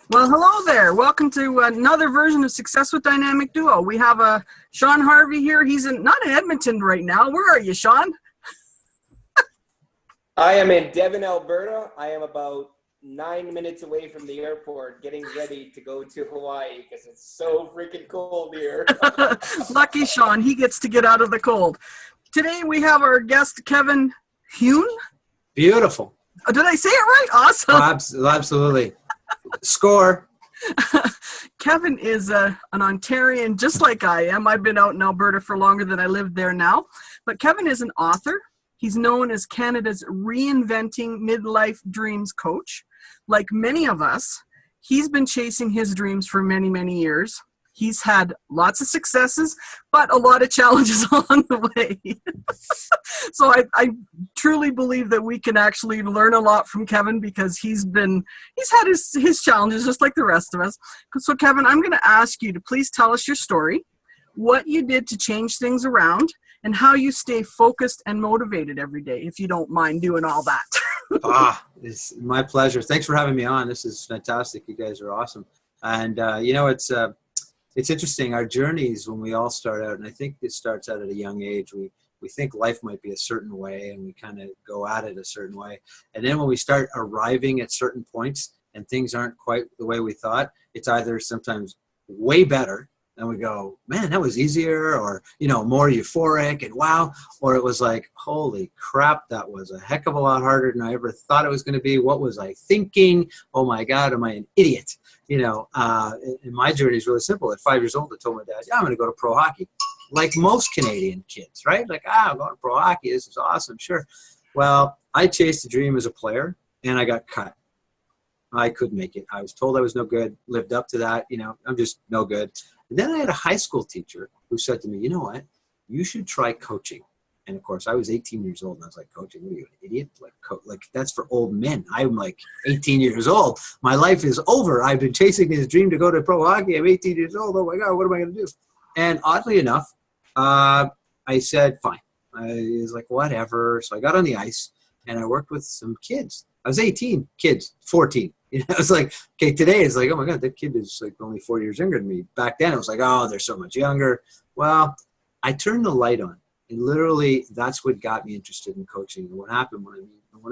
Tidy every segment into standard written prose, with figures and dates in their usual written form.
Well, hello there. Welcome to another version of Success with Dynamic Duo. We have Sean Harvey here. He's not in Edmonton right now. Where are you, Sean? I am in Devon, Alberta. I am about 9 minutes away from the airport getting ready to go to Hawaii because it's so freaking cold here. Lucky Sean. He gets to get out of the cold. Today we have our guest, Kevin Huhn. Beautiful. Oh, did I say it right? Awesome. Oh, absolutely. Score. Kevin is an Ontarian just like I am. I've been out in Alberta for longer than I lived there now. But Kevin is an author. He's known as Canada's Reinventing Midlife Dreams coach. Like many of us, he's been chasing his dreams for many, many years. He's had lots of successes, but a lot of challenges along the way. So I truly believe that we can actually learn a lot from Kevin because he's had his challenges just like the rest of us. So Kevin, I'm going to ask you to please tell us your story, what you did to change things around, and how you stay focused and motivated every day, if you don't mind doing all that. It's my pleasure. Thanks for having me on. This is fantastic. You guys are awesome. And, it's interesting. Our journeys, when we all start out, and I think it starts out at a young age, we think life might be a certain way and we kind of go at it a certain way. And then when we start arriving at certain points and things aren't quite the way we thought, it's either sometimes way better and we go, man, that was easier, or, more euphoric and wow. Or it was like, holy crap, that was a heck of a lot harder than I ever thought it was going to be. What was I thinking? Oh my God, am I an idiot? And my journey is really simple. At 5 years old, I told my dad, I'm going to go to pro hockey. Like most Canadian kids, right? Like, I'm going to pro hockey. This is awesome. Sure. Well, I chased a dream as a player and I got cut. I couldn't make it. I was told I was no good, lived up to that. I'm just no good. And then I had a high school teacher who said to me, you know what, you should try coaching. And of course, I was 18 years old and I was like, coaching, what are you, an idiot? Like that's for old men. I'm like 18 years old. My life is over. I've been chasing this dream to go to pro hockey. I'm 18 years old. Oh my God, what am I going to do? And oddly enough, I said, fine. I was like, whatever. So I got on the ice and I worked with some kids. I was 18, kids, 14. I was like, okay, today it's like, oh my God, that kid is like only 4 years younger than me. Back then it was like, oh, they're so much younger. Well, I turned the light on. And literally, that's what got me interested in coaching. And what happened, what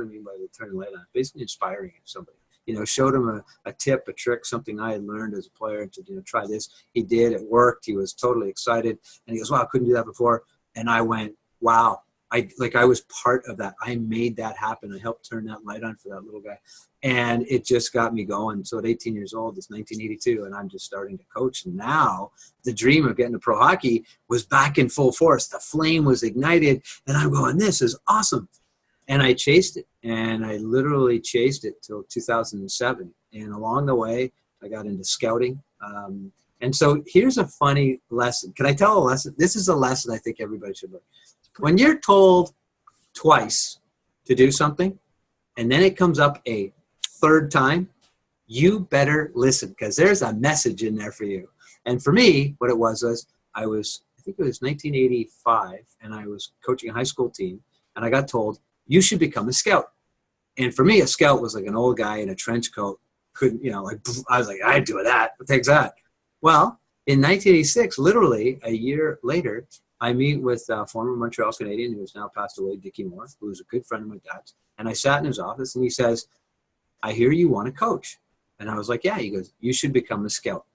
I mean by the turn the light on, basically inspiring somebody. Showed him a tip, a trick, something I had learned as a player to try this. He did, it worked. He was totally excited. And he goes, wow, I couldn't do that before. And I went, wow. I was part of that. I made that happen. I helped turn that light on for that little guy. And it just got me going. So at 18 years old, it's 1982, and I'm just starting to coach. And now the dream of getting to pro hockey was back in full force. The flame was ignited, and I'm going, this is awesome. And I chased it, and I literally chased it till 2007. And along the way, I got into scouting. And so here's a funny lesson. Can I tell a lesson? This is a lesson I think everybody should learn. When you're told twice to do something, and then it comes up a third time, you better listen because there's a message in there for you. And for me, what it was I think it was 1985, and I was coaching a high school team, and I got told, you should become a scout. And for me, a scout was like an old guy in a trench coat. I was like, I'd do that. What takes that? Well, in 1986, literally a year later, I meet with a former Montreal Canadian who has now passed away, Dickie Moore, who was a good friend of my dad's. And I sat in his office and he says, I hear you want to coach. And I was like, yeah. He goes, you should become a scout.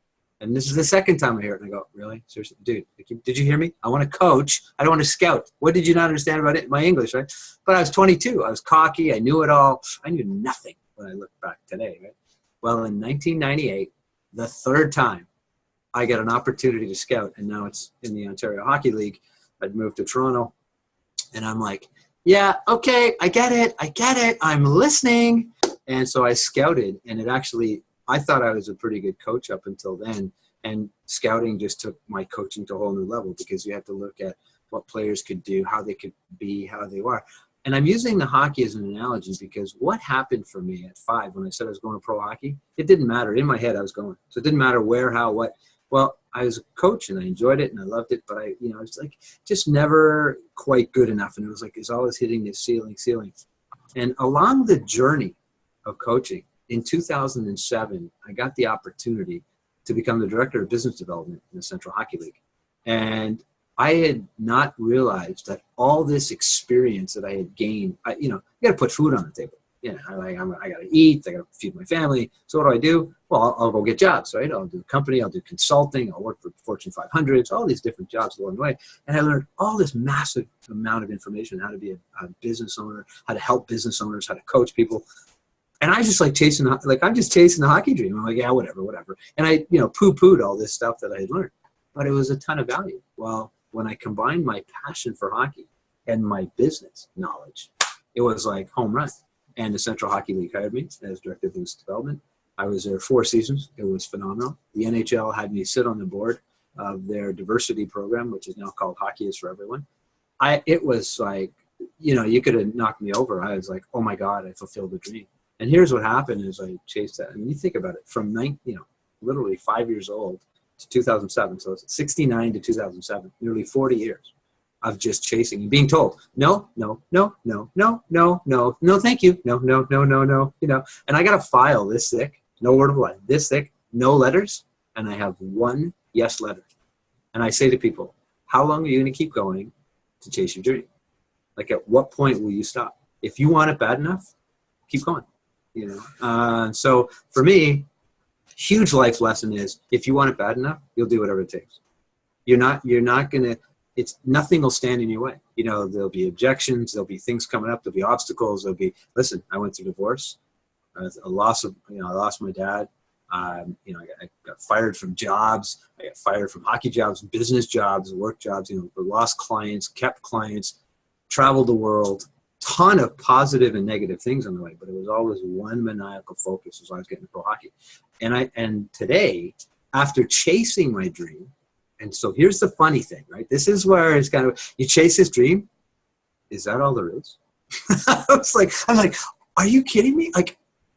And this is the second time I hear it. And I go, really? Seriously? Dude, did you hear me? I want to coach. I don't want to scout. What did you not understand about it? My English, right? But I was 22. I was cocky. I knew it all. I knew nothing when I look back today, right? Well, in 1998, the third time, I got an opportunity to scout, and now it's in the Ontario Hockey League. I'd moved to Toronto, and I'm like, yeah, okay, I get it, I'm listening. And so I scouted, and I thought I was a pretty good coach up until then, and scouting just took my coaching to a whole new level because you have to look at what players could do, how they could be, how they are. And I'm using the hockey as an analogy because what happened for me at 5 when I said I was going to pro hockey, it didn't matter. In my head, I was going. So it didn't matter where, how, what. Well, I was a coach and I enjoyed it and I loved it, but it's like just never quite good enough. And it was like, it's always hitting this ceiling. And along the journey of coaching, in 2007, I got the opportunity to become the director of business development in the Central Hockey League. And I had not realized that all this experience that I had gained, you got to put food on the table. I got to eat, I got to feed my family. So what do? Well, I'll go get jobs, right? I'll do company, I'll do consulting, I'll work for Fortune 500s, all these different jobs along the way. And I learned all this massive amount of information, how to be a business owner, how to help business owners, how to coach people. And I just I'm just chasing the hockey dream. I'm like, yeah, whatever. And I, poo-pooed all this stuff that I had learned, but it was a ton of value. Well, when I combined my passion for hockey and my business knowledge, it was like home run. And the Central Hockey League hired me as director of business development. I was there 4 seasons. It was phenomenal. The NHL had me sit on the board of their diversity program, which is now called Hockey is for Everyone. It was like, you could have knocked me over. I was like, oh my God, I fulfilled the dream. And here's what happened is I chased that. I mean, you think about it, from literally 5 years old to 2007. So it's 69 to 2007, nearly 40 years of just chasing and being told, no, thank you. No. And I got a file this thick, no word of a lie, this thick, no letters. And I have one yes letter. And I say to people, how long are you going to keep going to chase your dream? Like, at what point will you stop? If you want it bad enough, keep going. So for me, huge life lesson is, if you want it bad enough, you'll do whatever it takes. You're not going to, nothing will stand in your way. There'll be objections, there'll be things coming up, there'll be obstacles, listen, I went through divorce, I lost my dad. I got fired from jobs. I got fired from hockey jobs, business jobs, work jobs, lost clients, kept clients, traveled the world. Ton of positive and negative things on the way, but it was always one maniacal focus as I was getting pro hockey. And today, after chasing my dream, and so here's the funny thing, right? This is where it's kind of, you chase this dream. Is that all there is? I'm like, are you kidding me?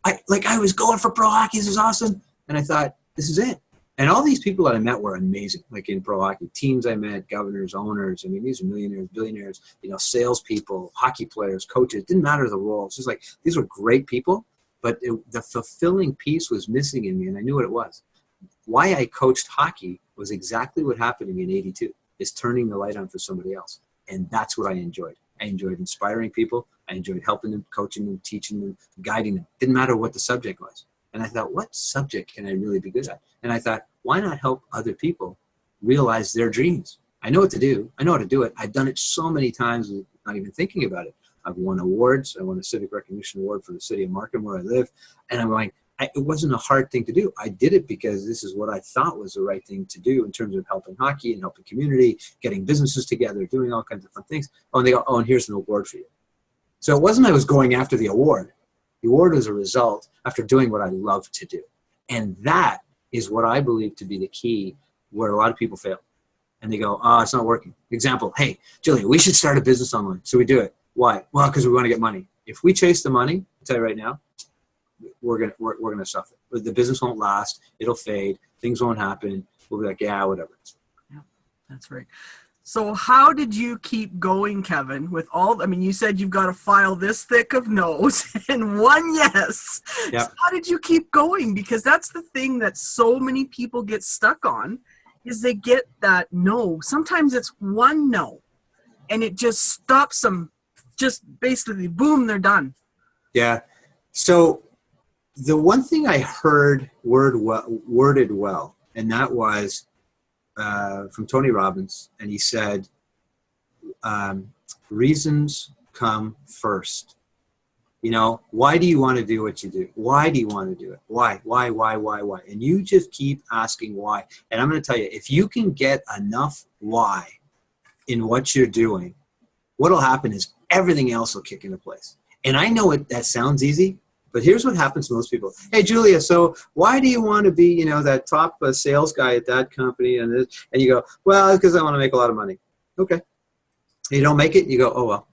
I was going for pro hockey. This is awesome. And I thought, this is it. And all these people that I met were amazing, like in pro hockey. Teams I met, governors, owners. I mean, these are millionaires, billionaires, salespeople, hockey players, coaches. It didn't matter the role. It's just like, these were great people, but the fulfilling piece was missing in me, and I knew what it was. Why I coached hockey was exactly what happened to me in '82, is turning the light on for somebody else. And that's what I enjoyed. I enjoyed inspiring people. I enjoyed helping them, coaching them, teaching them, guiding them. Didn't matter what the subject was. And I thought, what subject can I really be good at? And I thought, why not help other people realize their dreams? I know what to do. I know how to do it. I've done it so many times, not even thinking about it. I've won awards. I won a Civic Recognition Award for the city of Markham, where I live. And I'm going, it wasn't a hard thing to do. I did it because this is what I thought was the right thing to do in terms of helping hockey and helping community, getting businesses together, doing all kinds of fun things. Oh, and they go, oh, and here's an award for you. So it wasn't I was going after the award. The award was a result after doing what I love to do. And that is what I believe to be the key where a lot of people fail. And they go, oh, it's not working. Example, hey, Julia, we should start a business online. So we do it. Why? Well, because we want to get money. If we chase the money, I'll tell you right now, we're gonna suffer. The business won't last. It'll fade. Things won't happen. We'll be like, yeah, whatever. Yeah, that's right. So how did you keep going, Kevin, with you said you've got a file this thick of no's and one yes. Yep. So how did you keep going? Because that's the thing that so many people get stuck on, is they get that no. Sometimes it's one no, and it just stops them. Just basically, boom, they're done. Yeah. So the one thing I heard worded well, and that was from Tony Robbins, and he said, reasons come first. Why do you want to do what you do? Why do you want to do it? Why? And you just keep asking why. And I'm going to tell you, if you can get enough why in what you're doing, what'll happen is everything else will kick into place. And I know that sounds easy, but here's what happens to most people. Hey, Julia, so why do you want to be, that top sales guy at that company? And you go, well, because I want to make a lot of money. Okay. You don't make it, you go, oh, well.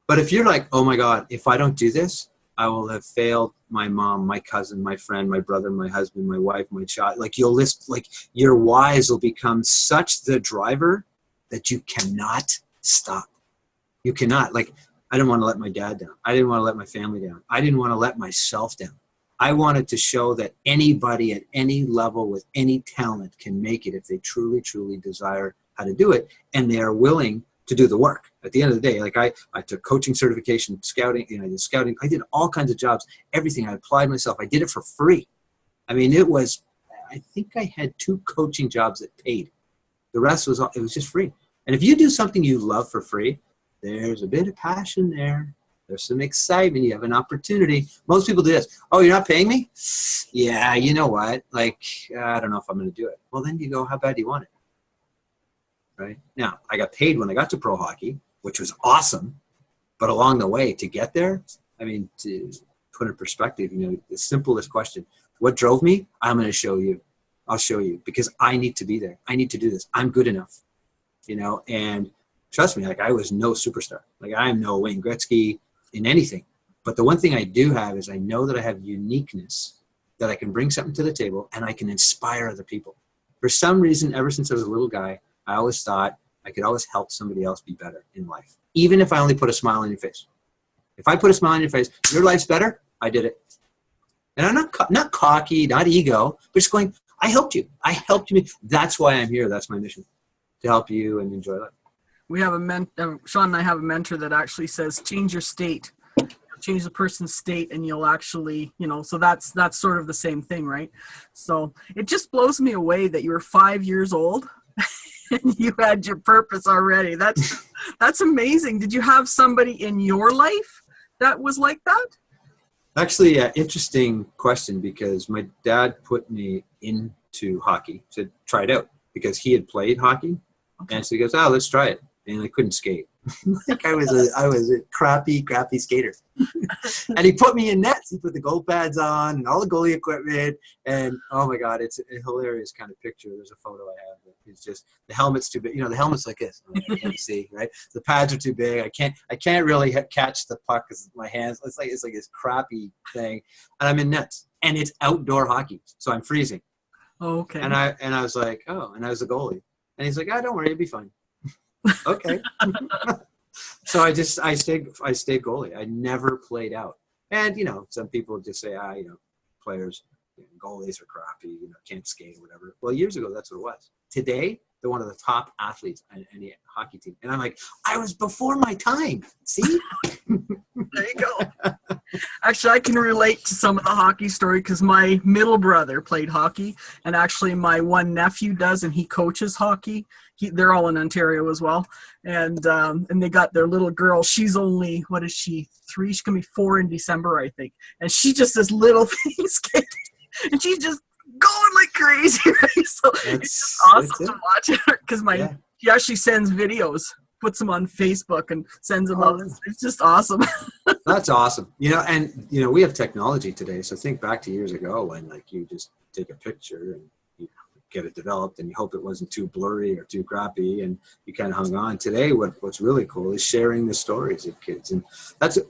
But if you're like, oh my God, if I don't do this, I will have failed my mom, my cousin, my friend, my brother, my husband, my wife, my child. You'll list, your whys will become such the driver that you cannot stop. You cannot. I didn't want to let my dad down. I didn't want to let my family down. I didn't want to let myself down. I wanted to show that anybody at any level with any talent can make it if they truly, truly desire how to do it, and they are willing to do the work. At the end of the day, like I took coaching certification, scouting, I did scouting, I did all kinds of jobs, everything. I applied myself. I did it for free. I mean, I think I had 2 coaching jobs that paid. The rest was just free. And if you do something you love for free, there's a bit of passion there. There's some excitement. You have an opportunity. Most people do this. Oh, you're not paying me? Yeah, you know what? Like, I don't know if I'm going to do it. Well, then you go, how bad do you want it? Right? Now, I got paid when I got to pro hockey, which was awesome. But along the way to get there, I mean, to put in perspective, the simplest question, what drove me? I'm going to show you. I'll show you because I need to be there. I need to do this. I'm good enough, and trust me, like I was no superstar. Like I am no Wayne Gretzky in anything. But the one thing I do have is I know that I have uniqueness, that I can bring something to the table and I can inspire other people. For some reason, ever since I was a little guy, I always thought I could always help somebody else be better in life. Even if I only put a smile on your face. If I put a smile on your face, your life's better, I did it. And I'm not cocky, not ego, but just going, I helped you. I helped you. That's why I'm here. That's my mission, to help you and enjoy life. We have Sean and I have a mentor that actually says, change your state, change the person's state, and you'll actually, so that's sort of the same thing, right? So it just blows me away that you were 5 years old and you had your purpose already. That's amazing. Did you have somebody in your life that was like that? Actually, interesting question, because my dad put me into hockey, said try it out, because he had played hockey. Okay. And so he goes, let's try it. And I couldn't skate. Like I was a crappy skater. And he put me in nets. He put the goal pads on and all the goalie equipment. And oh my God, it's a hilarious kind of picture. There's a photo I have. It's just the helmet's too big. The helmet's like this. I can't see, right? The pads are too big. I can't really catch the puck because my hands. It's like this crappy thing. And I'm in nets, and it's outdoor hockey, so I'm freezing. Oh, okay. And I was like, and I was the goalie, and he's like, don't worry, it'll be fine. Okay. So I stayed goalie. I never played out. And some people just say, players, goalies are crappy, can't skate or whatever. Well, years ago, that's what it was. Today, they're one of the top athletes on any hockey team. And I'm like, I was before my time. See? There you go. Actually, I can relate to some of the hockey story because my middle brother played hockey, and actually my one nephew does, and he coaches hockey. They're all in Ontario as well, and they got their little girl. She's only, what is she, 3? She's gonna be 4 in December, I think, and she just this little thing skating, and she's just going like crazy. Right? So it's just awesome to watch her because she actually sends videos, puts them on Facebook and sends them out. It's just awesome. That's awesome. And we have technology today. So think back to years ago when you just take a picture and you get it developed and you hope it wasn't too blurry or too crappy and you kind of hung on. Today, what's really cool is sharing the stories of kids. And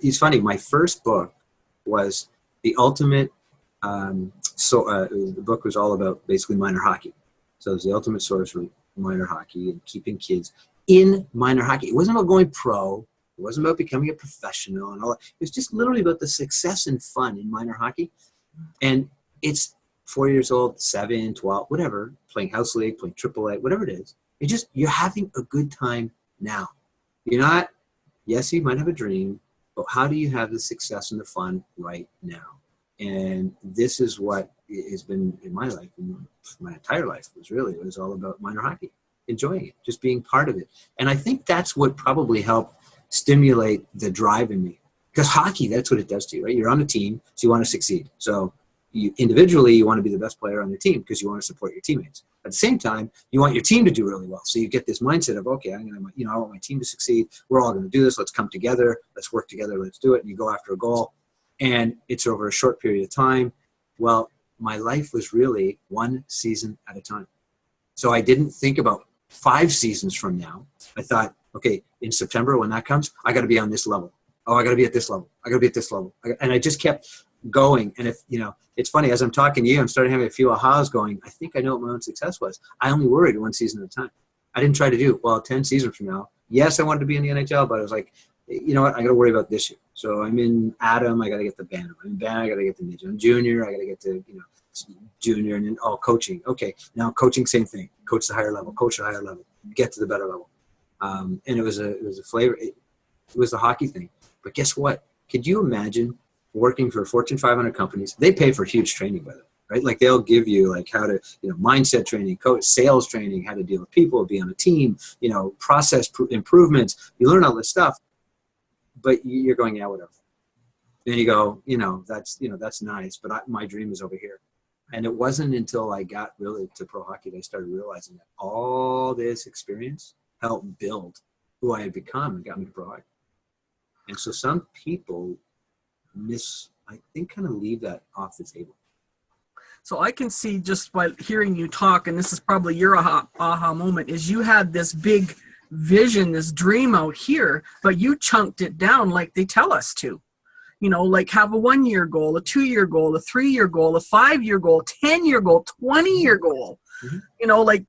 it's funny. My first book was the ultimate. The book was all about basically minor hockey. So it was the ultimate source for minor hockey and keeping kids in minor hockey. It wasn't about going pro. It wasn't about becoming a professional and all that. It was just literally about the success and fun in minor hockey. And it's 4 years old, 7, 12, whatever, playing house league, playing AAA, whatever it is. You're having a good time now. You're not, yes, you might have a dream, but how do you have the success and the fun right now? And this is what has been in my life, my entire life it was all about minor hockey, enjoying it, just being part of it. And I think that's what probably helped stimulate the drive in me. Because hockey, that's what it does to you, right? You're on a team, so you want to succeed. So individually, you want to be the best player on your team because you want to support your teammates. At the same time, you want your team to do really well. So you get this mindset of, okay, I want my team to succeed. We're all going to do this. Let's come together. Let's work together. Let's do it. And you go after a goal. And it's over a short period of time. Well, my life was really one season at a time. So I didn't think about 5 seasons from now. I thought, okay, in September when that comes, I got to be on this level. Oh, I got to be at this level. I got to be at this level. And I just kept going. And it's funny, as I'm talking to you, I'm starting having a few ahas going, I think I know what my own success was. I only worried 1 season at a time. I didn't try to do, 10 seasons from now. Yes, I wanted to be in the NHL, but I was like, you know what? I got to worry about this year. So I'm in Atom, I got to get to Bantam. I'm in Bantam, I got to get to Midget. I'm junior, I got to get to, junior, and then coaching. Okay, now coaching, same thing. Coach the higher level, coach the higher level, get to the better level. And it was a flavor. It was the hockey thing. But guess what? Could you imagine working for Fortune 500 companies? They pay for huge training, by the way, right? Like they'll give you like how to, mindset training, coach, sales training, how to deal with people, be on a team, process improvements. You learn all this stuff, but you're going, yeah, whatever. Then you go, that's nice, but my dream is over here. And it wasn't until I got really to pro hockey that I started realizing that all this experience helped build who I had become and got me to pro hockey. And so some people kind of leave that off the table. So I can see just by hearing you talk, and this is probably your aha moment, is you had this big vision, this dream out here, but you chunked it down like they tell us to. Like have a 1-year goal, a 2-year goal, a 3-year goal, a 5-year goal, 10-year goal, 20-year goal. Mm-hmm. Like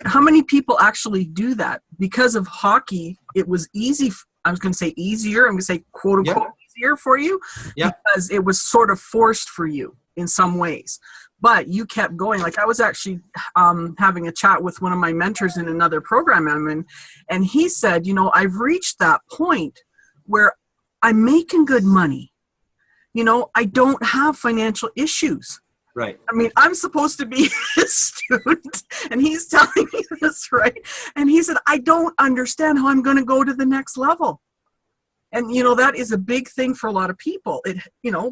how many people actually do that? Because of hockey, it was easy. I was going to say easier. I'm going to say quote unquote easier for you because it was sort of forced for you in some ways. But you kept going. Like I was actually having a chat with one of my mentors in another program I'm in, and he said, I've reached that point where I'm making good money. I don't have financial issues. Right. I mean, I'm supposed to be a student, and he's telling me this, right? And he said, I don't understand how I'm going to go to the next level. And, that is a big thing for a lot of people.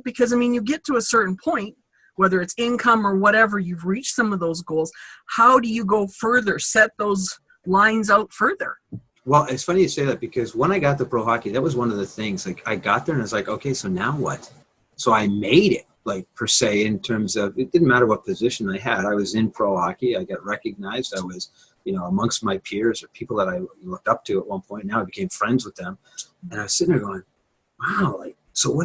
Because, you get to a certain point, whether it's income or whatever, you've reached some of those goals. How do you go further, set those lines out further? Well, it's funny you say that because when I got to pro hockey, that was one of the things. Like I got there and I was like, okay, so now what? So I made it, like per se, in terms of it didn't matter what position I had. I was in pro hockey. I got recognized. I was, amongst my peers or people that I looked up to at one point. Now I became friends with them, and I was sitting there going, wow, like so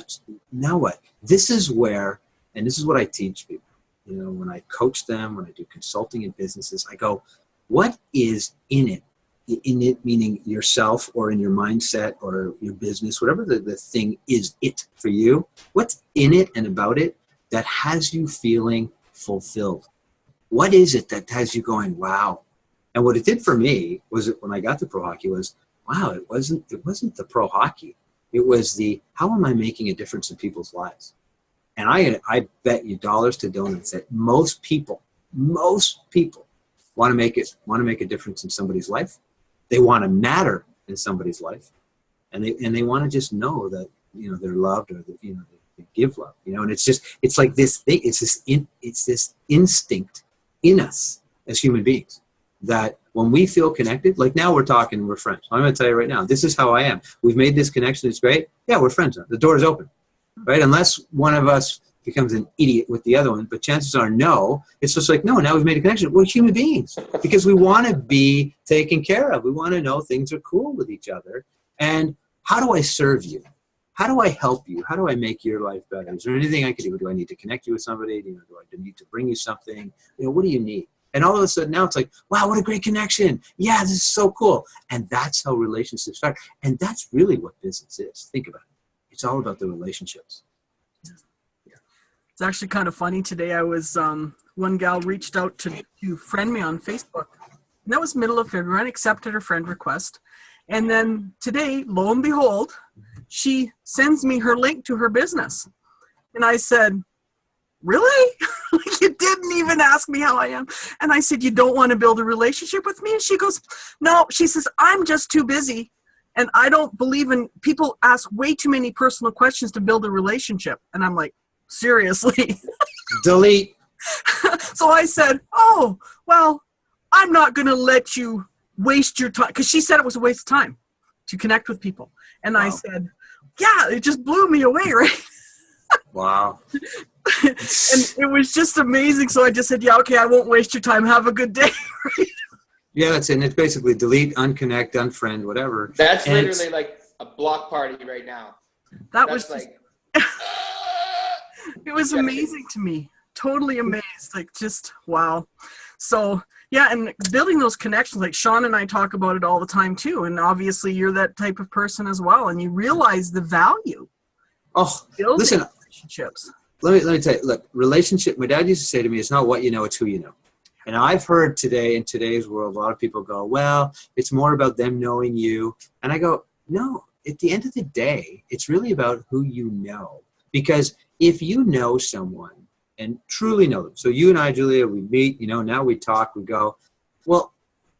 now what? This is where, and this is what I teach people. When I coach them, when I do consulting in businesses, I go, what is in it? In it meaning yourself or in your mindset or your business, whatever the thing is it for you, what's in it and about it that has you feeling fulfilled? What is it that has you going, wow? And what it did for me was that when I got to pro hockey was, wow, it wasn't the pro hockey. It was the, how am I making a difference in people's lives? And I bet you dollars to donuts that most people want to make a difference in somebody's life. They want to matter in somebody's life, and they want to just know that they're loved or that they give love. And it's like this thing. It's this instinct in us as human beings that when we feel connected, like now we're talking, we're friends. I'm going to tell you right now, this is how I am. We've made this connection. It's great. Yeah, we're friends now. The door is open, right? Unless one of us becomes an idiot with the other one, but chances are no. It's just like, no, now we've made a connection. We're human beings because we want to be taken care of. We want to know things are cool with each other. And how do I serve you? How do I help you? How do I make your life better? Is there anything I can do? Do I need to connect you with somebody? Do I need to bring you something? What do you need? And all of a sudden now it's like, wow, what a great connection. Yeah, this is so cool. And that's how relationships start. And that's really what business is. Think about it. It's all about the relationships. It's actually kind of funny. Today I was, one gal reached out to friend me on Facebook. And that was middle of February. I accepted her friend request. And then today, lo and behold, she sends me her link to her business. And I said, really? You didn't even ask me how I am. And I said, you don't want to build a relationship with me? And she goes, no. She says, I'm just too busy. And I don't believe in people ask way too many personal questions to build a relationship. And I'm like, seriously? Delete. So I said, oh, well, I'm not going to let you waste your time. Because she said it was a waste of time to connect with people. And wow. I said, yeah, it just blew me away, right? Wow. And it was just amazing. So I just said, yeah, okay, I won't waste your time. Have a good day. Right? Yeah, that's it. And it's basically delete, unconnect, unfriend, whatever. That's and literally like a block party right now. That was like... It was amazing to me. Totally amazed. Like, just, wow. So, yeah, and building those connections, like Sean and I talk about it all the time, too. And obviously, you're that type of person as well. And you realize the value Oh, Building listen, relationships. let me tell you, look, relationship, my dad used to say to me, it's not what you know, it's who you know. And I've heard today, in today's world, a lot of people go, well, it's more about them knowing you. And I go, no, at the end of the day, it's really about who you know. Because if you know someone and truly know them, so you and I, Julia, we meet, now we talk, we go, well,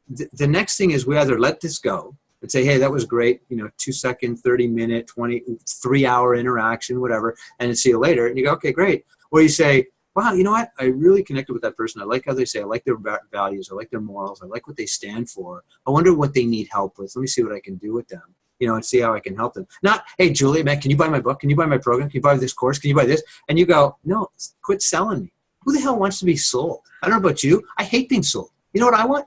the next thing is we either let this go and say, hey, that was great, 2-second, 30-minute, 3-hour interaction, whatever, and then see you later. And you go, okay, great. Or you say, wow, you know what? I really connected with that person. I like how they say, I like their values. I like their morals. I like what they stand for. I wonder what they need help with. Let me see what I can do with them, and see how I can help them. Not, hey, Julie, man, can you buy my book? Can you buy my program? Can you buy this course? Can you buy this? And you go, no, quit selling me. Who the hell wants to be sold? I don't know about you. I hate being sold. You know what I want?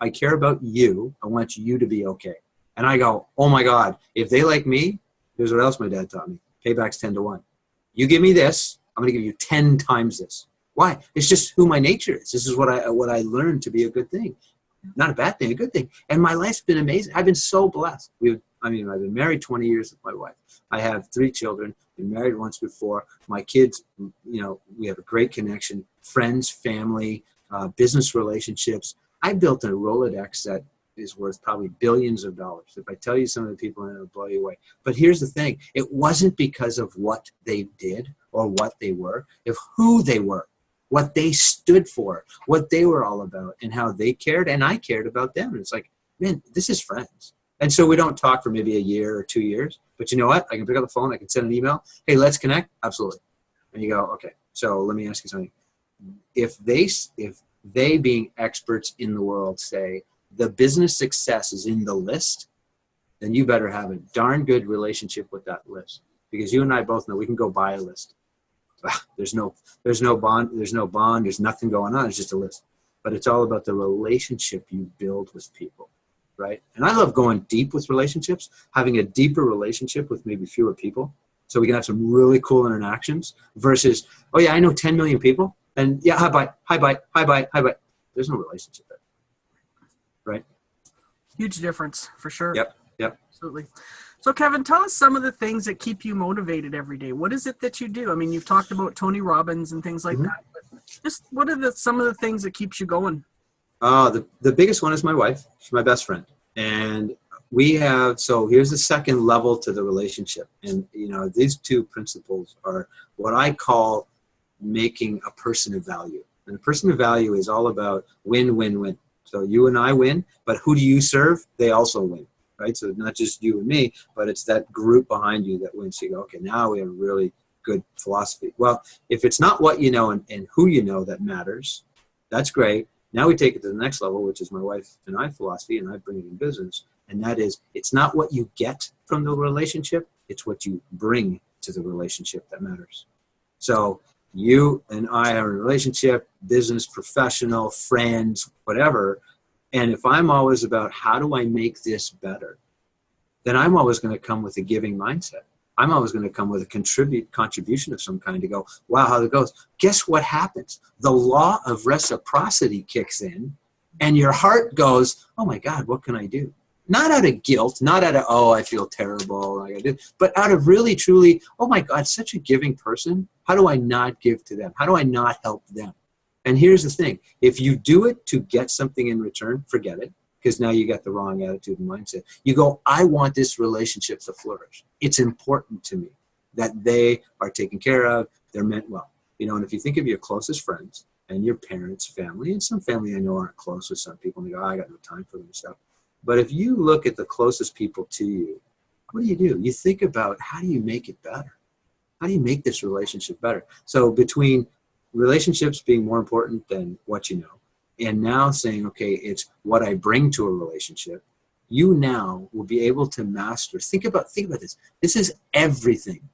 I care about you. I want you to be okay. And I go, oh my God, if they like me, here's what else my dad taught me. Payback's 10-1. You give me this, I'm going to give you 10 times this. Why? It's just who my nature is. This is what I learned to be a good thing. Not a bad thing, a good thing. And my life's been amazing. I've been so blessed. I've been married 20 years with my wife. I have 3 children. Been married once before. My kids, we have a great connection. Friends, family, business relationships. I built a Rolodex that is worth probably billions of dollars. If I tell you some of the people, it'll blow you away. But here's the thing. It wasn't because of what they did or what they were, of who they were, what they stood for, what they were all about, and how they cared, and I cared about them. And it's like, man, this is friends. And so we don't talk for maybe a year or 2 years. But you know what? I can pick up the phone. I can send an email. Hey, let's connect. Absolutely. And you go, okay, so let me ask you something. If they being experts in the world say the business success is in the list, then you better have a darn good relationship with that list. Because you and I both know we can go buy a list. There's no bond, there's nothing going on. It's just a list. But it's all about the relationship you build with people, right? And I love going deep with relationships, having a deeper relationship with maybe fewer people, so we can have some really cool interactions versus, oh yeah, I know 10 million people, and yeah, hi bye. There's no relationship there, right? Huge difference for sure. Yep. Absolutely. So Kevin, tell us some of the things that keep you motivated every day. What is it that you do? I mean, you've talked about Tony Robbins and things like that, but just what are some of the things that keeps you going? The biggest one is my wife. She's my best friend. And so here's the second level to the relationship. And, these 2 principles are what I call making a person of value. And a person of value is all about win, win, win. So you and I win, but who do you serve? They also win, right? So not just you and me, but it's that group behind you that wins. So you go, okay, now we have a really good philosophy. Well, if it's not what you know and who you know that matters, that's great. Now we take it to the next level, which is my wife and I philosophy, and I bring it in business. And that is, it's not what you get from the relationship, it's what you bring to the relationship that matters. So you and I are in a relationship, business, professional, friends, whatever. And if I'm always about how do I make this better, then I'm always going to come with a giving mindset. I'm always going to come with a contribution of some kind to go, wow, how it goes. Guess what happens? The law of reciprocity kicks in and your heart goes, oh my God, what can I do? Not out of guilt, not out of, oh, I feel terrible, but out of really, truly, oh my God, such a giving person. How do I not give to them? How do I not help them? And here's the thing. If you do it to get something in return, forget it, because now you got the wrong attitude and mindset. You go, I want this relationship to flourish. It's important to me that they are taken care of. They're meant well. And if you think of your closest friends and your parents, family, and some family I know aren't close with some people, and you go, I got no time for them and stuff. But if you look at the closest people to you, what do? You think about how do you make it better? How do you make this relationship better? So between relationships being more important than what you know, and now saying, okay, it's what I bring to a relationship, you now will be able to master. Think about this. This is everything.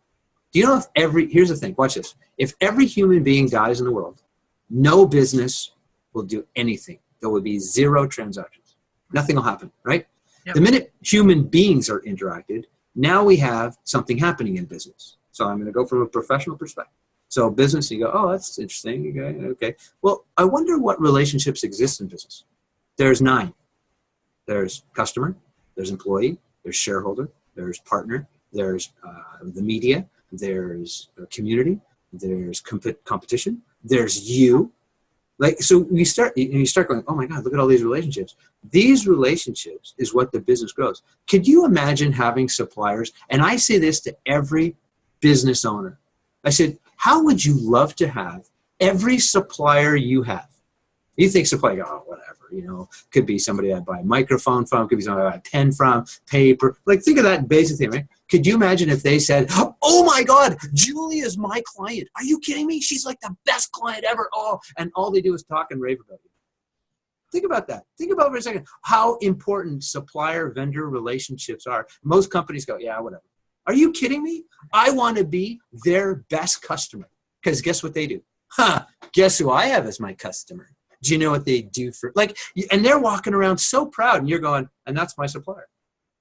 Do you know here's the thing, watch this. If every human being dies in the world, no business will do anything. There will be 0 transactions. Nothing will happen, right? Yep. The minute human beings are interacted, now we have something happening in business. So I'm going to go from a professional perspective. So business, you go, oh, that's interesting. Okay. Well, I wonder what relationships exist in business. There's 9. There's customer, there's employee, there's shareholder, there's partner, there's the media, there's community, there's competition, there's you. Like, so you start going, oh my God, look at all these relationships. These relationships is what the business grows. Could you imagine having suppliers? And I say this to every business owner. I said, how would you love to have every supplier you have? You think supplier, oh, whatever, you know, could be somebody I buy a microphone from, could be somebody I buy a pen from, paper. Like, think of that basic thing, right? Could you imagine if they said, oh my God, Julie is my client. Are you kidding me? She's like the best client ever. Oh, and all they do is talk and rave about you. Think about that. Think about for a second how important supplier-vendor relationships are. Most companies go, yeah, whatever. Are you kidding me? I want to be their best customer. Because guess what they do? Guess who I have as my customer? Do you know what they do for, like, and they're walking around so proud, and you're going, and that's my supplier.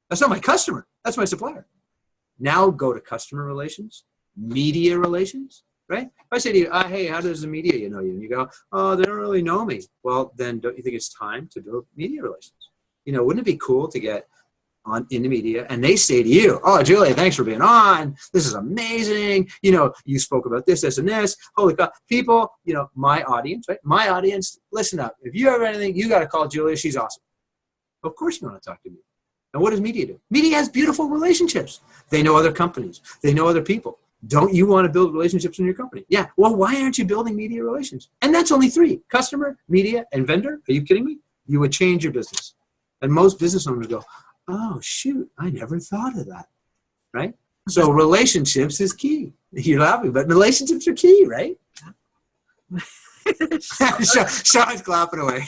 That's not my customer. That's my supplier. Now go to customer relations, media relations, right? If I say to you, hey, how does the media know you? And you go, oh, they don't really know me. Well, then don't you think it's time to do media relations? You know, wouldn't it be cool to get on in the media and they say to you, oh, Julia, thanks for being on. This is amazing. You know, you spoke about this, this, and this. Holy cow. People, you know, my audience, right? My audience, listen up. If you have anything, you got to call Julia. She's awesome. Of course you want to talk to me. And what does media do? Media has beautiful relationships. They know other companies. They know other people. Don't you want to build relationships in your company? Yeah. Well, why aren't you building media relations? And that's only 3: customer, media, and vendor. Are you kidding me? You would change your business. And most business owners go, oh, shoot, I never thought of that, right? So relationships is key. You're laughing, but relationships are key, right? Sean's clapping away.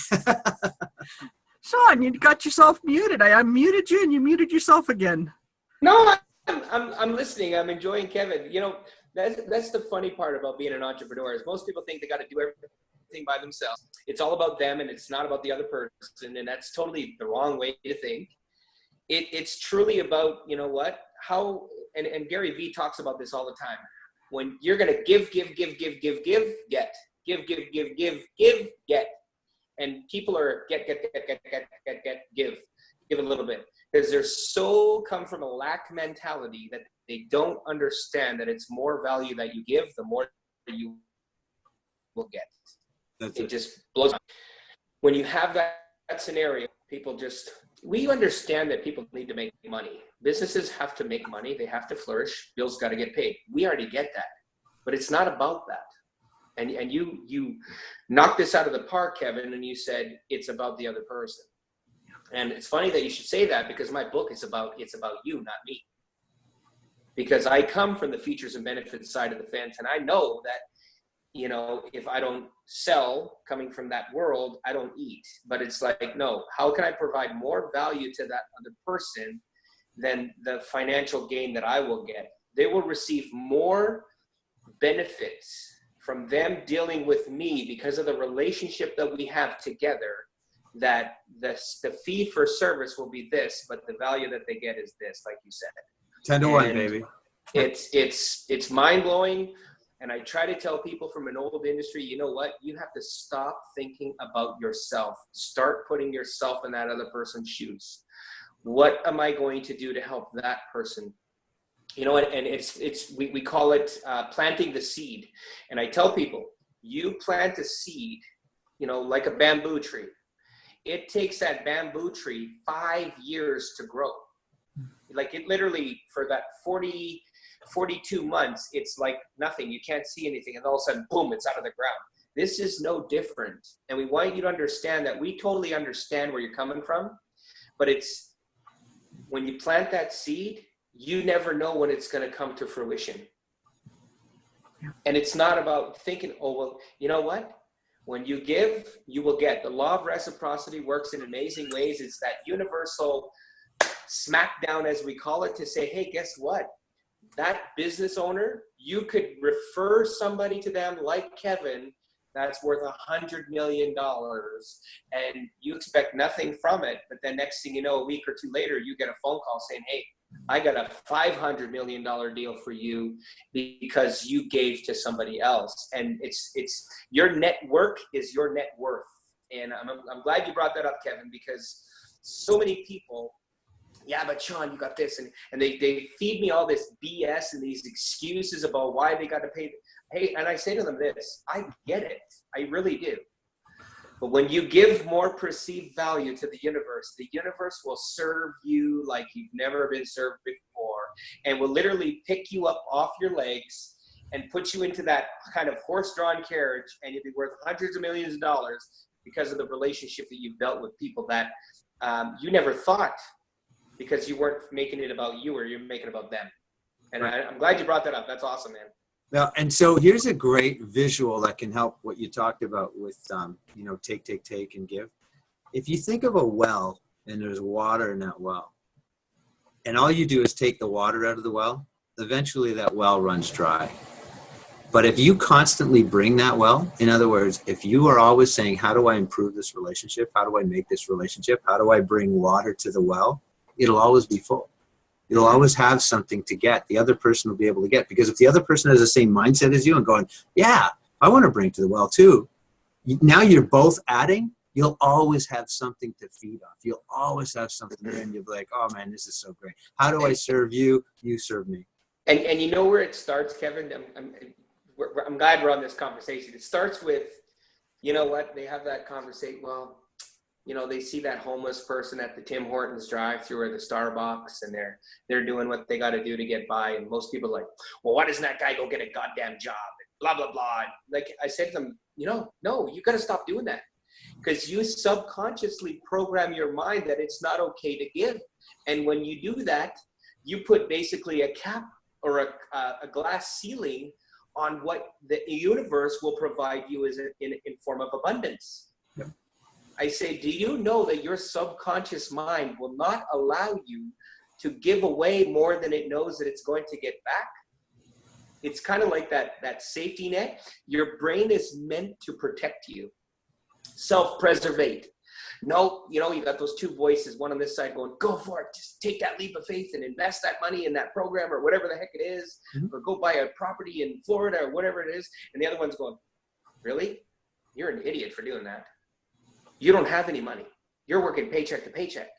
Sean, you got yourself muted. I unmuted you and you muted yourself again. No, I'm listening. I'm enjoying Kevin. You know, that's the funny part about being an entrepreneur is most people think they got to do everything by themselves. It's all about them and it's not about the other person. And that's totally the wrong way to think. It's truly about, you know what, how, and Gary Vee talks about this all the time. When you're going to give, get. Give. And people are get, give a little bit. Because they're so come from a lack mentality that they don't understand that it's more value that you give, the more that you will get. It just blows up. When you have that scenario, people just, we understand that people need to make money. Businesses have to make money. They have to flourish. Bills got to get paid. We already get that. But it's not about that. And you knocked this out of the park, Kevin, and you said it's about the other person. And it's funny that you should say that because my book is about you, not me. Because I come from the features and benefits side of the fence, and I know that, you know, if I don't sell coming from that world, I don't eat. But it's like, no, how can I provide more value to that other person than the financial gain that I will get? They will receive more benefits from them dealing with me because of the relationship that we have together, that the fee for service will be this, but the value that they get is this, like you said. 10 to 1, baby. It's mind-blowing. And I try to tell people from an old industry, you know what? You have to stop thinking about yourself. Start putting yourself in that other person's shoes. What am I going to do to help that person? You know, and we call it planting the seed. And I tell people, you plant a seed, you know, like a bamboo tree. It takes that bamboo tree 5 years to grow. Like it literally, for that 42 months, it's like nothing. You can't see anything. And all of a sudden, boom, it's out of the ground. This is no different. And we want you to understand that we totally understand where you're coming from. But it's when you plant that seed, you never know when it's going to come to fruition. Yeah. And it's not about thinking, oh, well, you know what? When you give, you will get. The law of reciprocity works in amazing ways. It's that universal smackdown, as we call it, to say, hey, guess what? That business owner, you could refer somebody to them like Kevin that's worth $100 million and you expect nothing from it. But then next thing you know, a week or two later, you get a phone call saying, hey, I got a $500 million deal for you because you gave to somebody else. And it's your network is your net worth. And I'm glad you brought that up, Kevin, because so many people yeah, but Sean, you got this. And they feed me all this BS and these excuses about why they got to pay. Hey, and I say to them this, I get it. I really do. But when you give more perceived value to the universe will serve you like you've never been served before, and will literally pick you up off your legs and put you into that kind of horse-drawn carriage, and you'll be worth hundreds of millions of dollars because of the relationship that you've built with people that you never thought, because you weren't making it about you, or you're making it about them. And right. I'm glad you brought that up. That's awesome, man. Well, and so here's a great visual that can help what you talked about with, take, and give. If you think of a well and there's water in that well, and all you do is take the water out of the well, eventually that well runs dry. But if you constantly bring that well, in other words, if you are always saying, how do I improve this relationship? How do I make this relationship? How do I bring water to the well? It'll always be full. You'll always have something to get. The other person will be able to get. Because if the other person has the same mindset as you and going, yeah, I want to bring to the well too. Now you're both adding. You'll always have something to feed off. You'll always have something there, and you'll be like, oh man, this is so great. How do I serve you? You serve me. And you know where it starts, Kevin? I'm glad we're on this conversation. It starts with, you know what? They have that conversation. Well, they see that homeless person at the Tim Hortons drive-thru or the Starbucks, and they're doing what they got to do to get by. And most people are like, well, why doesn't that guy go get a goddamn job? And blah, blah, blah. And like I said to them, no, you got to stop doing that, because you subconsciously program your mind that it's not okay to give. And when you do that, you put basically a cap or a glass ceiling on what the universe will provide you as in form of abundance. Yep. I say, do you know that your subconscious mind will not allow you to give away more than it knows that it's going to get back? It's kind of like that safety net. Your brain is meant to protect you. Self-preservate. No, you got those two voices, one on this side going, go for it, just take that leap of faith and invest that money in that program or whatever the heck it is, or go buy a property in Florida or whatever it is. And the other one's going, really? You're an idiot for doing that. You don't have any money. You're working paycheck to paycheck.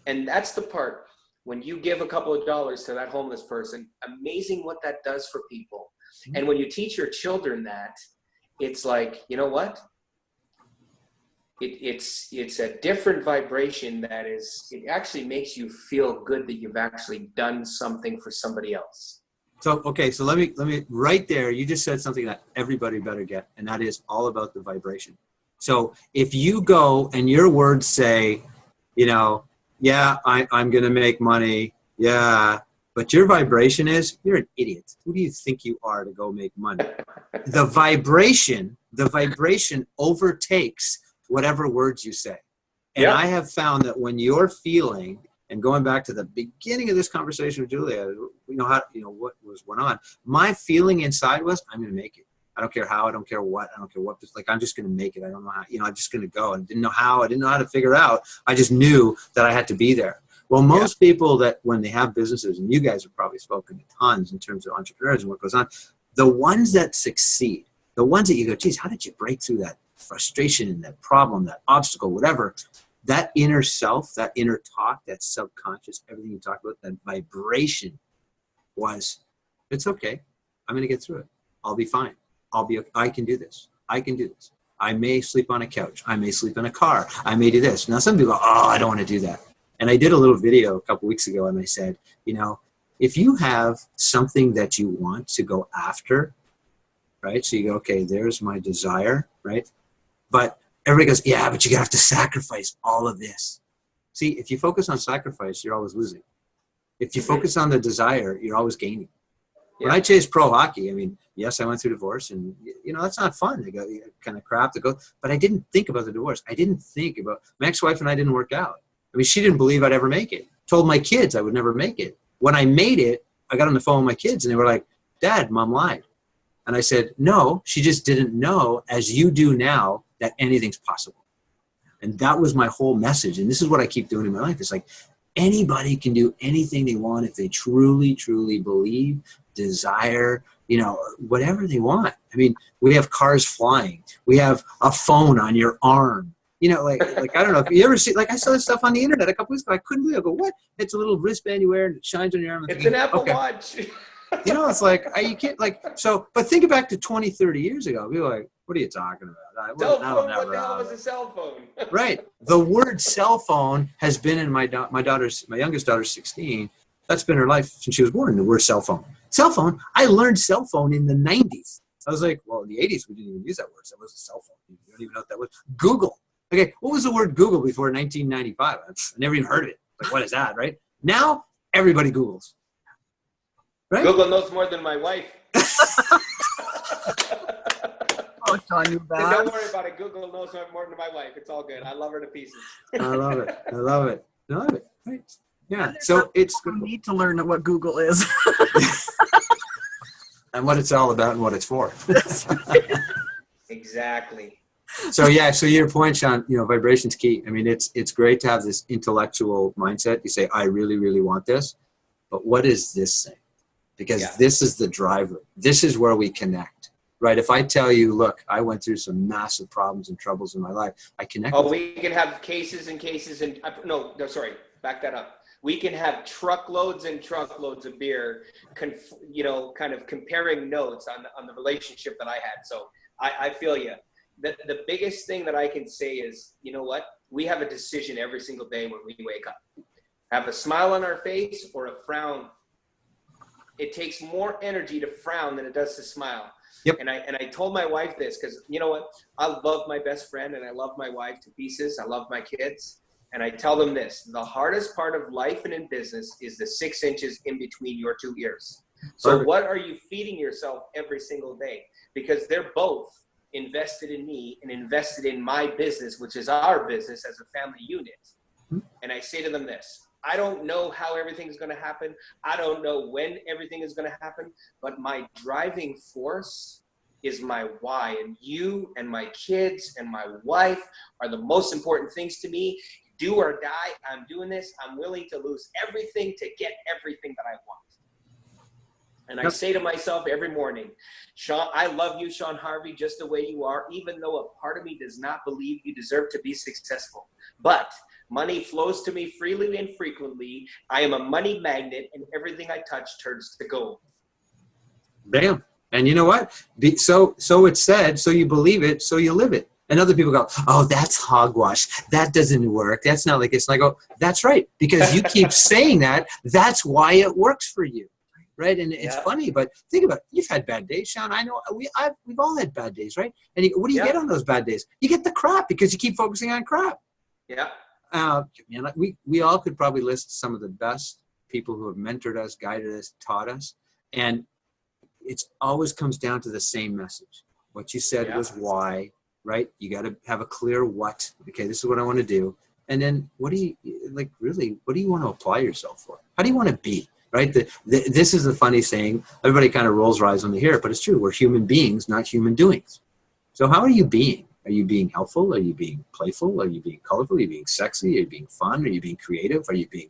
And that's the part, when you give a couple of dollars to that homeless person, amazing what that does for people. And when you teach your children that, it's like, you know what? It's a different vibration it actually makes you feel good that you've actually done something for somebody else. So, okay, so let me right there, you just said something that everybody better get, and that is all about the vibration. So if you go and your words say, yeah, I'm going to make money. Yeah. But your vibration is, you're an idiot. Who do you think you are to go make money? The vibration overtakes whatever words you say. And yeah. I have found that when you're feeling, and going back to the beginning of this conversation with Julia, what went on, my feeling inside was, I'm going to make it. I don't care how, I don't care what, I'm just going to make it. I don't know how, I'm just going to go. And didn't know how to figure it out. I just knew that I had to be there. Well, most people that when they have businesses, and you guys have probably spoken to tons in terms of entrepreneurs and what goes on, the ones that succeed, the ones that you go, geez, how did you break through that frustration and that problem, that obstacle, whatever, that inner self, that inner talk, that subconscious, everything you talk about, that vibration was, it's okay. I'm going to get through it. I'll be fine. I can do this. I can do this. I may sleep on a couch. I may sleep in a car. I may do this. Now some people go, oh, I don't want to do that. And I did a little video a couple weeks ago, and I said, if you have something that you want to go after, right? So you go, okay, there's my desire, right? But everybody goes, yeah, but you have to sacrifice all of this. See, if you focus on sacrifice, you're always losing. If you focus on the desire, you're always gaining. Yeah. When I chased pro hockey, yes, I went through divorce, and that's not fun. I got kind of crap to go, but I didn't think about the divorce. I didn't think about my ex-wife and I didn't work out. She didn't believe I'd ever make it. Told my kids I would never make it. When I made it, I got on the phone with my kids, and they were like, Dad, Mom lied. And I said, no, she just didn't know, as you do now, that anything's possible. And that was my whole message. And this is what I keep doing in my life. It's like anybody can do anything they want if they truly, truly believe, desire, whatever they want. We have cars flying. We have a phone on your arm. You know, like I don't know if you ever see, like I saw this stuff on the internet a couple weeks ago. I couldn't believe it. I go, what? It's a little wristband you wear and it shines on your arm. I'm It's thinking, an Apple okay. Watch. You know, it's like, you can't, like, so, but think back to 20, 30 years ago. People are like, what are you talking about? Cell phone, what the hell was a cell phone? Right. The word cell phone has been in my youngest daughter's 16. That's been her life since she was born, the word cell phone. Cell phone, I learned cell phone in the 90s. I was like, well, in the 80s, we didn't even use that word. So it was a cell phone. You don't even know what that was. Google. Okay, what was the word Google before 1995? I never even heard of it. Like, what is that, right? Now, everybody Googles. Right? Google knows more than my wife. Oh, Sean, you bad. Don't worry about it. Google knows more than my wife. It's all good. I love her to pieces. I love it. I love it. I love it. Right. Yeah. So it's You need to learn what Google is. and what it's all about and what it's for. Exactly. So yeah, so your point, Sean, you know, vibration's key. I mean, it's great to have this intellectual mindset. You say, I really, really want this, but what is this thing? Because this is the driver. This is where we connect, right? If I tell you, look, I went through some massive problems and troubles in my life, I connect. Oh, we can have cases and cases and no, sorry, back that up. We can have truckloads and truckloads of beer, you know, kind of comparing notes on the relationship that I had. So I feel you. The biggest thing that I can say is, you know what? We have a decision every single day when we wake up. Have a smile on our face or a frown. It takes more energy to frown than it does to smile. Yep. And I told my wife this because, you know what? I love my best friend and I love my wife to pieces. I love my kids. And I tell them this, the hardest part of life and in business is the 6 inches in between your two ears. So Perfect. what are you feeding yourself every single day? Because they're both invested in me and invested in my business, which is our business as a family unit. Mm-hmm. And I say to them this, I don't know how everything's going to happen. I don't know when everything is going to happen, but my driving force is my why. And you and my kids and my wife are the most important things to me. Do or die, I'm doing this. I'm willing to lose everything to get everything that I want. And I say to myself every morning, Sean, I love you, Sean Harvey, just the way you are, even though a part of me does not believe you deserve to be successful. But money flows to me freely and frequently. I am a money magnet, and everything I touch turns to gold. Bam. And you know what? So it's said, so you believe it, so you live it. And other people go, oh, that's hogwash. That doesn't work. That's not like this. And I go, that's right. Because you keep saying that, that's why it works for you. Right. And it's funny, but think about it. You've had bad days, Sean. I know we've all had bad days, right? And what do you get on those bad days? You get the crap because you keep focusing on crap. Yeah. Man, we all could probably list some of the best people who have mentored us, guided us, taught us. And it always comes down to the same message. What you said was why, right? You got to have a clear what. Okay, this is what I want to do. And then what do you want to apply yourself for? How do you want to be? Right? This is a funny saying. Everybody kind of rolls their eyes when they hear it, but it's true. We're human beings, not human doings. So how are you being? Are you being helpful? Are you being playful? Are you being colorful? Are you being sexy? Are you being fun? Are you being creative? Are you being,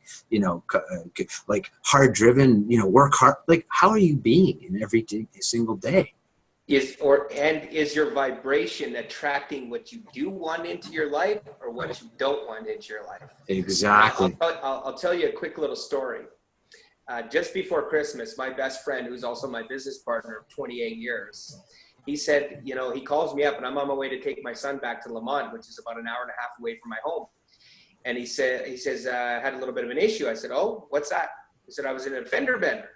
like hard driven, work hard? Like, how are you being in every single day? Is your vibration attracting what you do want into your life or what you don't want into your life? Exactly. I'll tell you a quick little story. Just before Christmas, my best friend, who's also my business partner of 28 years, he said, he calls me up and I'm on my way to take my son back to Lamont, which is about an hour and a half away from my home. And he says, I had a little bit of an issue. I said, oh, what's that? He said, I was in a fender bender.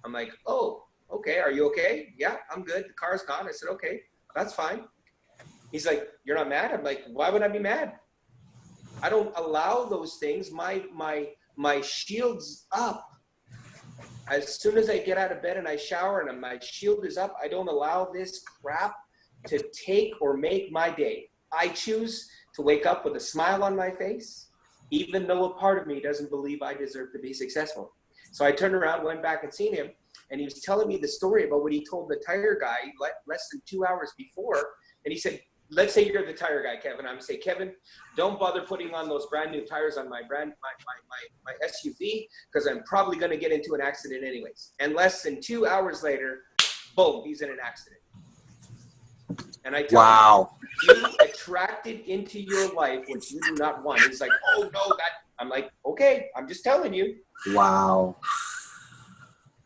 I'm like, oh, okay. Are you okay? Yeah, I'm good. The car's gone. I said, okay, that's fine. He's like, you're not mad? I'm like, why would I be mad? I don't allow those things. My shield's up. As soon as I get out of bed and I shower and my shield is up, I don't allow this crap to take or make my day. I choose to wake up with a smile on my face, even though a part of me doesn't believe I deserve to be successful. So I turned around, went back and seen him, and he was telling me the story about what he told the tire guy less than 2 hours before. And he said, let's say you're the tire guy, Kevin. I'm going to say, Kevin, don't bother putting on those brand new tires on my SUV because I'm probably going to get into an accident anyways. And less than 2 hours later, boom, he's in an accident. And I tell you, you attracted into your life what you do not want. He's like, oh no, that. I'm like, okay, I'm just telling you. Wow.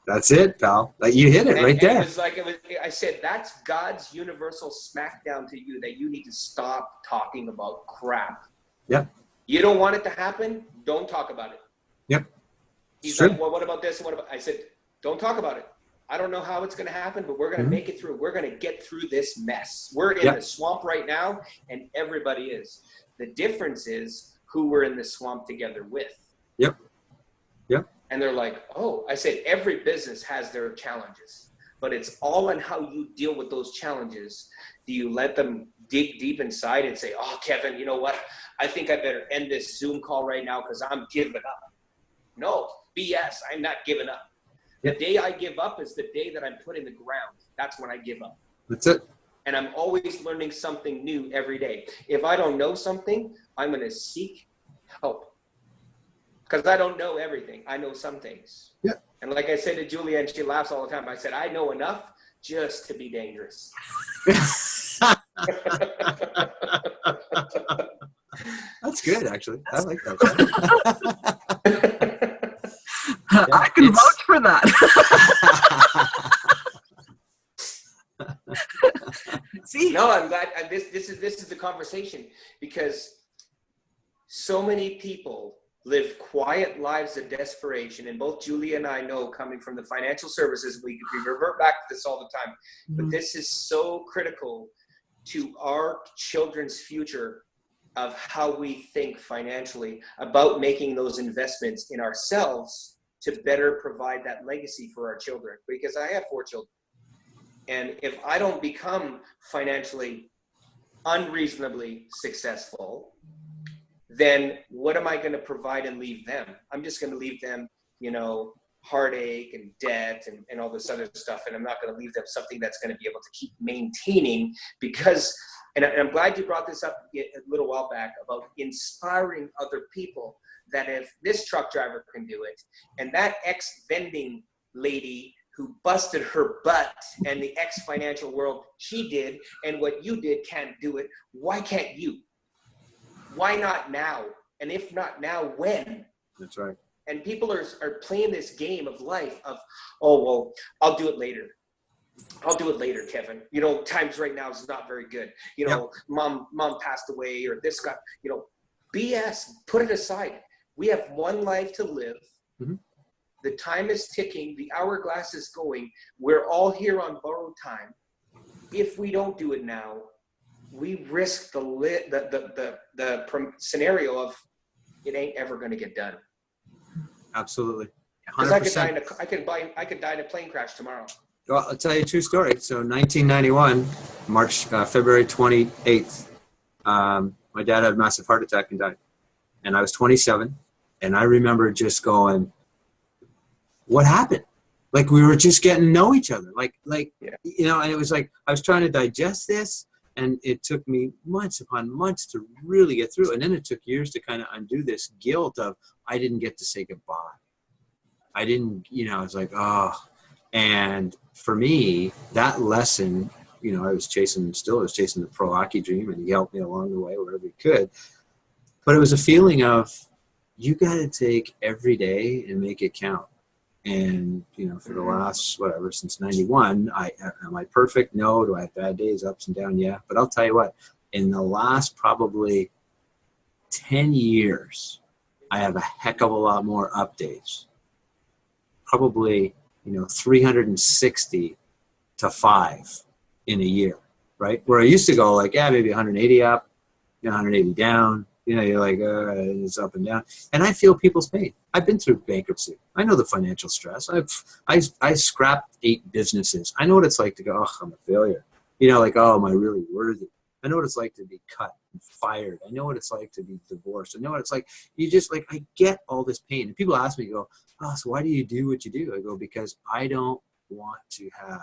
That's it, pal. Like, you hit it right there. It was like, I said, that's God's universal smackdown to you, that you need to stop talking about crap. Yep. You don't want it to happen? Don't talk about it. Yep. He's like, well, what about this? What about? I said, don't talk about it. I don't know how it's going to happen, but we're going to make it through. We're going to get through this mess. We're in the swamp right now, and everybody is. The difference is who we're in the swamp together with. Yep. Yep. And they're like, oh, I said, every business has their challenges, but it's all on how you deal with those challenges. Do you let them dig deep inside and say, oh, Kevin, you know what? I think I better end this Zoom call right now because I'm giving up. No, BS. I'm not giving up. The day I give up is the day that I'm put in the ground. That's when I give up. That's it. And I'm always learning something new every day. If I don't know something, I'm going to seek help. Because I don't know everything. I know some things. Yeah. And like I said to Julia, and she laughs all the time, I said, I know enough just to be dangerous. That's good, actually. I like that. Yeah, I can vouch for that. See? No, I'm glad. This is the conversation, because so many people live quiet lives of desperation, and both Julia and I know, coming from the financial services, we revert back to this all the time, but this is so critical to our children's future of how we think financially about making those investments in ourselves to better provide that legacy for our children. Because I have 4 children. And if I don't become financially unreasonably successful, then what am I going to provide and leave them? I'm just going to leave them, heartache and debt and all this other stuff. And I'm not going to leave them something that's going to be able to keep maintaining, because, and I'm glad you brought this up a little while back about inspiring other people, that if this truck driver can do it, and that ex-vending lady who busted her butt and the ex-financial world, she did, and what you did can't do it, why can't you? Why not now? And if not now, when? That's right. And people are playing this game of life of, oh, well, I'll do it later. I'll do it later, Kevin. Times right now is not very good. Mom passed away, or this guy, BS, put it aside. We have one life to live. Mm-hmm. The time is ticking. The hourglass is going. We're all here on borrowed time. If we don't do it now, we risk the scenario of it ain't ever going to get done. Absolutely. 'Cause I could die in a plane crash tomorrow. Well, I'll tell you a true story. So 1991, February 28th, my dad had a massive heart attack and died. And I was 27. And I remember just going, what happened? Like, we were just getting to know each other. And it was like, I was trying to digest this, and it took me months upon months to really get through. And then it took years to kind of undo this guilt of, I didn't get to say goodbye. I didn't, I was like, oh. And for me, that lesson, I was chasing the pro hockey dream, and he helped me along the way wherever he could. But it was a feeling of, you got to take every day and make it count. And, for the last, since 91, am I perfect? No. Do I have bad days, ups and downs? Yeah. But I'll tell you what, in the last probably 10 years, I have a heck of a lot more updates. Probably, 360 to 5 in a year, right? Where I used to go maybe 180 up, 180 down. You're like, it's up and down. And I feel people's pain. I've been through bankruptcy. I know the financial stress. I scrapped 8 businesses. I know what it's like to go, oh, I'm a failure. Oh, am I really worthy? I know what it's like to be cut and fired. I know what it's like to be divorced. I know what it's like. I get all this pain. And people ask me, go, oh, so why do you do what you do? I go, because I don't want to have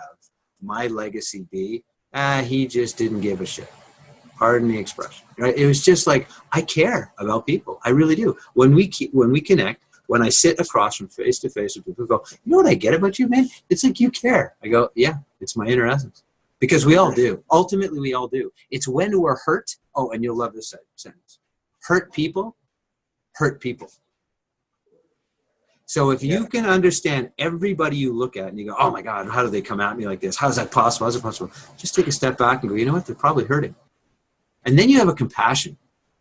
my legacy be, he just didn't give a shit. Pardon the expression. Right? It was just like, I care about people. I really do. When we connect, when I sit across from face to face with people, go, you know what I get about you, man? It's like you care. I go, yeah, it's my inner essence. because we all do. Ultimately, we all do. It's when we're hurt. Oh, and you'll love this sentence. Hurt people hurt people. So if you can understand everybody you look at and you go, oh my God, how do they come at me like this? How is that possible? How is it possible? Just take a step back and go, you know what? They're probably hurting. And then you have a compassion.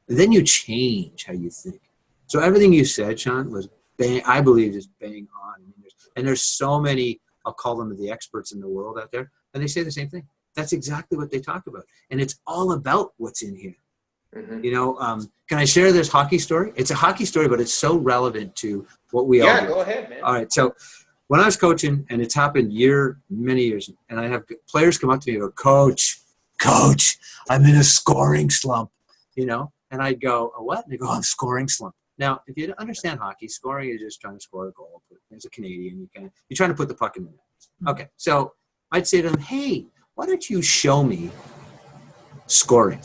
And then you change how you think. So everything you said, Sean, was bang, I believe just bang on. And there's so many, I'll call them the experts in the world out there, and they say the same thing. That's exactly what they talk about. And it's all about what's in here. Mm-hmm. You know, can I share this hockey story? It's a hockey story, but it's so relevant to what we all do. Yeah, go ahead, man. All right. So when I was coaching, and it's happened many years, and I have players come up to me and go, Coach, I'm in a scoring slump, you know? And I'd go, a what? And they go, I'm scoring slump. Now, if you understand hockey, scoring is just trying to score a goal. As a Canadian, you're trying to put the puck in the net. Okay. So I'd say to them, hey, why don't you show me scoring?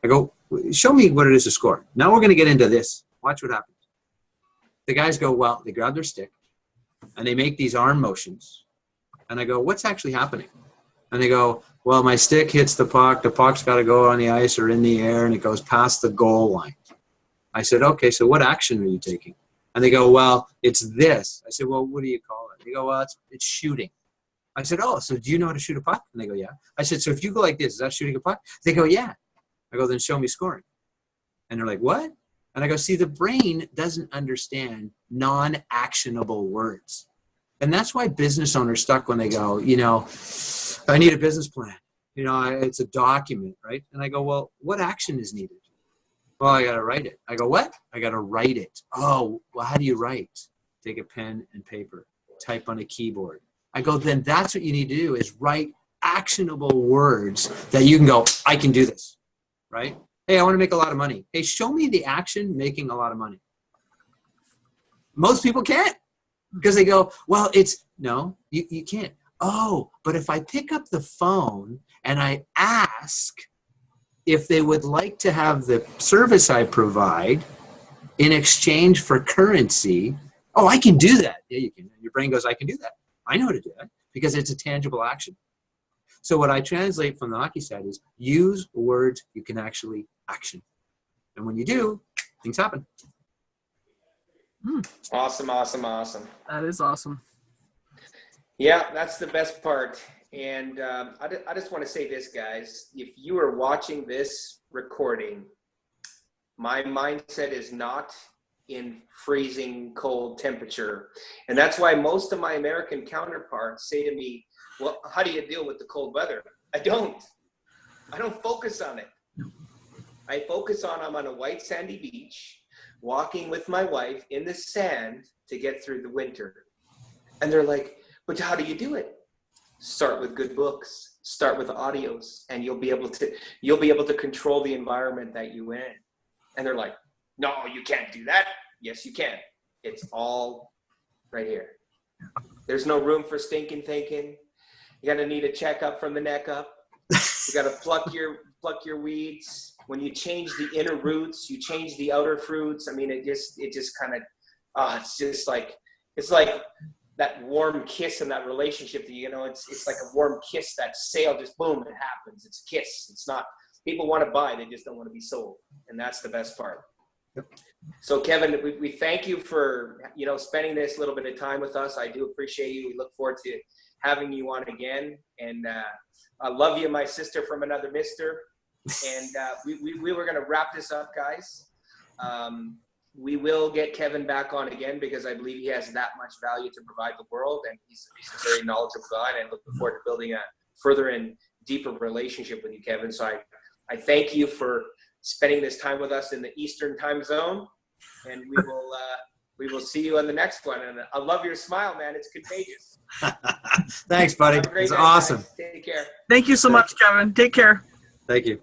I go, show me what it is to score. Now we're going to get into this. Watch what happens. The guys go, well, they grab their stick and they make these arm motions. And I go, what's actually happening? And they go, well, my stick hits the puck. The puck's got to go on the ice or in the air, and it goes past the goal line. I said, okay, so what action are you taking? And they go, well, it's this. I said, well, what do you call it? They go, well, it's shooting. I said, oh, so do you know how to shoot a puck? And they go, yeah. I said, so if you go like this, is that shooting a puck? They go, yeah. I go, then show me scoring. And they're like, what? And I go, see, the brain doesn't understand non-actionable words. And that's why business owners stuck when they go, you know, I need a business plan. You know, it's a document, right? And I go, well, what action is needed? Well, I got to write it. I go, what? I got to write it. Oh, well, how do you write? Take a pen and paper, type on a keyboard. I go, then that's what you need to do is write actionable words that you can go, I can do this, right? Hey, I want to make a lot of money. Hey, show me the action making a lot of money. Most people can't because they go, well, no, you can't. Oh, but if I pick up the phone and I ask if they would like to have the service I provide in exchange for currency, oh, I can do that. Yeah, you can. Your brain goes, I can do that. I know how to do that because it's a tangible action. So what I translate from the hockey side is use words you can actually action. And when you do, things happen. Awesome, awesome, awesome. That is awesome. Yeah, that's the best part. And I just want to say this, guys. If you are watching this recording, my mindset is not in freezing cold temperature. And that's why most of my American counterparts say to me, well, how do you deal with the cold weather? I don't focus on it. I focus on, I'm on a white sandy beach, walking with my wife in the sand to get through the winter. And they're like, but how do you do it? Start with good books, start with audios, and you'll be able to control the environment that you in. And they're like, no, you can't do that. Yes, you can. It's all right here. There's no room for stinking thinking. You're gonna need a checkup from the neck up. You gotta pluck your weeds. When you change the inner roots, you change the outer fruits. I mean, it just kind of, it's like that warm kiss in that relationship that, you know, it's like a warm kiss, that sale, just boom, it happens. It's a kiss. It's not, people want to buy, they just don't want to be sold. And that's the best part. Yep. So Kevin, we thank you for, you know, spending this little bit of time with us. I do appreciate you. We look forward to having you on again. And I love you, my sister from another mister. And we were going to wrap this up, guys. We will get Kevin back on again because I believe he has that much value to provide the world, and he's a very knowledgeable guy, and looking forward to building a further and deeper relationship with you, Kevin. So I thank you for spending this time with us in the Eastern time zone, and we will see you on the next one. And I love your smile, man. It's contagious. Thanks, buddy. It's awesome. Guys. Take care. Thank you so much, Kevin. Take care. Thank you.